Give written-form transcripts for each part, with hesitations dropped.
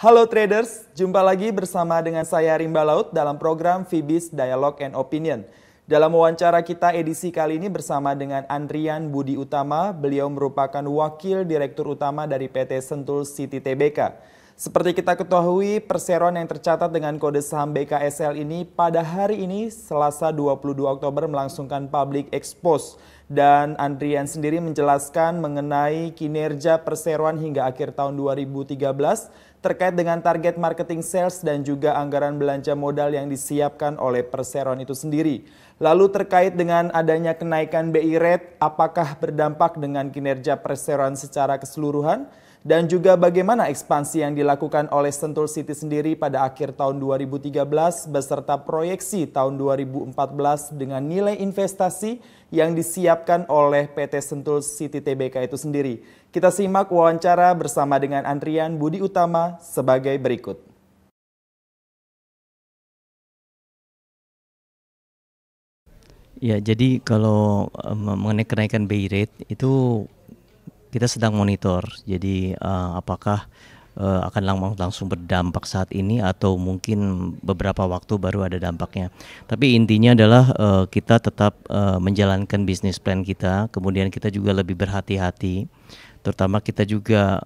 Halo traders, jumpa lagi bersama dengan saya Rimba Laut dalam program Fibis Dialogue and Opinion. Dalam wawancara kita edisi kali ini bersama dengan Andrian Budi Utama, beliau merupakan Wakil Direktur Utama dari PT Sentul City Tbk. Seperti kita ketahui, perseroan yang tercatat dengan kode saham BKSL ini pada hari ini Selasa 22 Oktober melangsungkan public expose. Dan Andrian sendiri menjelaskan mengenai kinerja perseroan hingga akhir tahun 2013 terkait dengan target marketing sales dan juga anggaran belanja modal yang disiapkan oleh perseroan itu sendiri. Lalu terkait dengan adanya kenaikan BI rate, apakah berdampak dengan kinerja perseroan secara keseluruhan? Dan juga bagaimana ekspansi yang dilakukan oleh Sentul City sendiri pada akhir tahun 2013 beserta proyeksi tahun 2014 dengan nilai investasi yang disiapkan oleh PT Sentul City Tbk itu sendiri. Kita simak wawancara bersama dengan Andrian Budi Utama sebagai berikut. Ya, jadi kalau mengenai kenaikan BI rate itu kita sedang monitor. Jadi apakah akan langsung berdampak saat ini atau mungkin beberapa waktu baru ada dampaknya. Tapi intinya adalah kita tetap menjalankan bisnis plan kita. Kemudian kita juga lebih berhati-hati. Terutama kita juga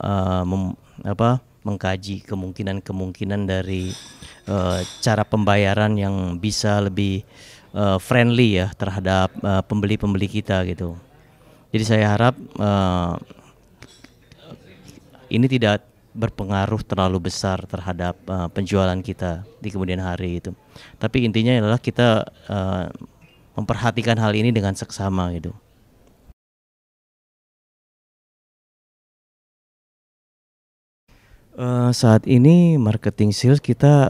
mengkaji kemungkinan dari cara pembayaran yang bisa lebih friendly ya terhadap pembeli-pembeli kita gitu. Jadi saya harap ini tidak berpengaruh terlalu besar terhadap penjualan kita di kemudian hari itu. Tapi intinya adalah kita memperhatikan hal ini dengan seksama gitu. Saat ini marketing sales kita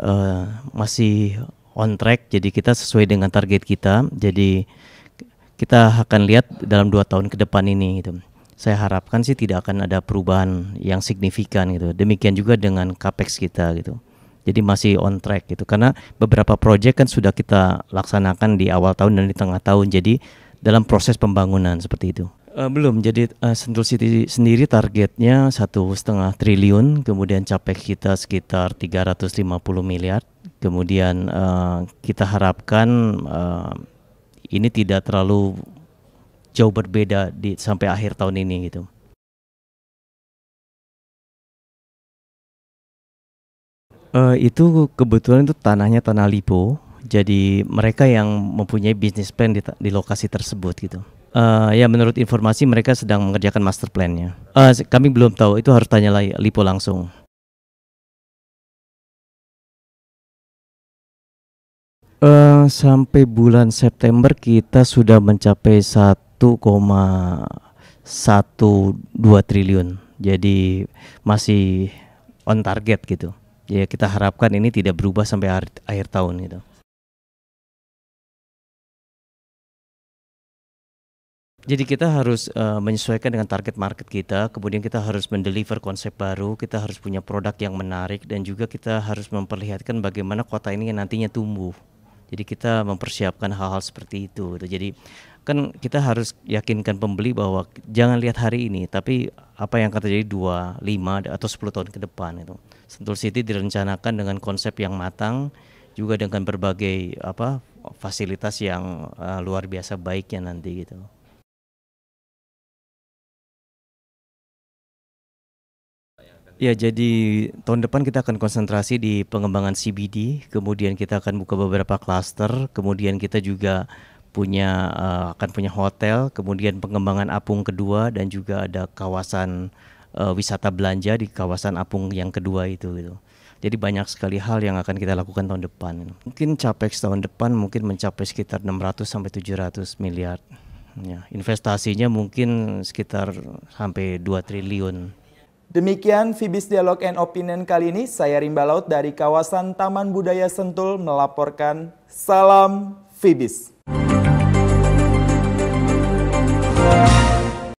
masih on track, jadi kita sesuai dengan target kita. Jadi kita akan lihat dalam 2 tahun ke depan ini gitu. Saya harapkan sih tidak akan ada perubahan yang signifikan gitu. Demikian juga dengan capex kita gitu. Jadi masih on track gitu. Karena beberapa proyek kan sudah kita laksanakan di awal tahun dan di tengah tahun. Jadi dalam proses pembangunan seperti itu. Belum. Jadi Sentul City sendiri targetnya 1,5 triliun. Kemudian capex kita sekitar 350 miliar. Kemudian kita harapkan ini tidak terlalu jauh berbeda sampai akhir tahun ini gitu. Itu kebetulan itu tanahnya tanah Lipo, jadi mereka yang mempunyai bisnis plan di lokasi tersebut gitu. Ya menurut informasi mereka sedang mengerjakan master plan-nya. Kami belum tahu, itu harus tanya Lipo langsung. Sampai bulan September kita sudah mencapai 1,12 triliun. Jadi masih on target gitu. Ya kita harapkan ini tidak berubah sampai akhir tahun gitu. Jadi kita harus menyesuaikan dengan target market kita, kemudian kita harus mendeliver konsep baru, kita harus punya produk yang menarik dan juga kita harus memperlihatkan bagaimana kota ini nantinya tumbuh. Jadi kita mempersiapkan hal-hal seperti itu. Jadi kan kita harus yakinkan pembeli bahwa jangan lihat hari ini, tapi apa yang akan terjadi 2, 5 atau 10 tahun ke depan itu. Sentul City direncanakan dengan konsep yang matang, juga dengan berbagai fasilitas yang luar biasa baiknya nanti gitu. Ya, jadi tahun depan kita akan konsentrasi di pengembangan CBD, kemudian kita akan buka beberapa klaster, kemudian kita juga akan punya hotel, kemudian pengembangan Apung kedua dan juga ada kawasan wisata belanja di kawasan Apung yang kedua itu gitu. Jadi banyak sekali hal yang akan kita lakukan tahun depan. Mungkin capex tahun depan mungkin mencapai sekitar 600 sampai 700 miliar. Ya, investasinya mungkin sekitar sampai 2 triliun. Demikian Fibis Dialogue and Opinion kali ini. Saya Rimba Laut dari kawasan Taman Budaya Sentul melaporkan. Salam Fibis.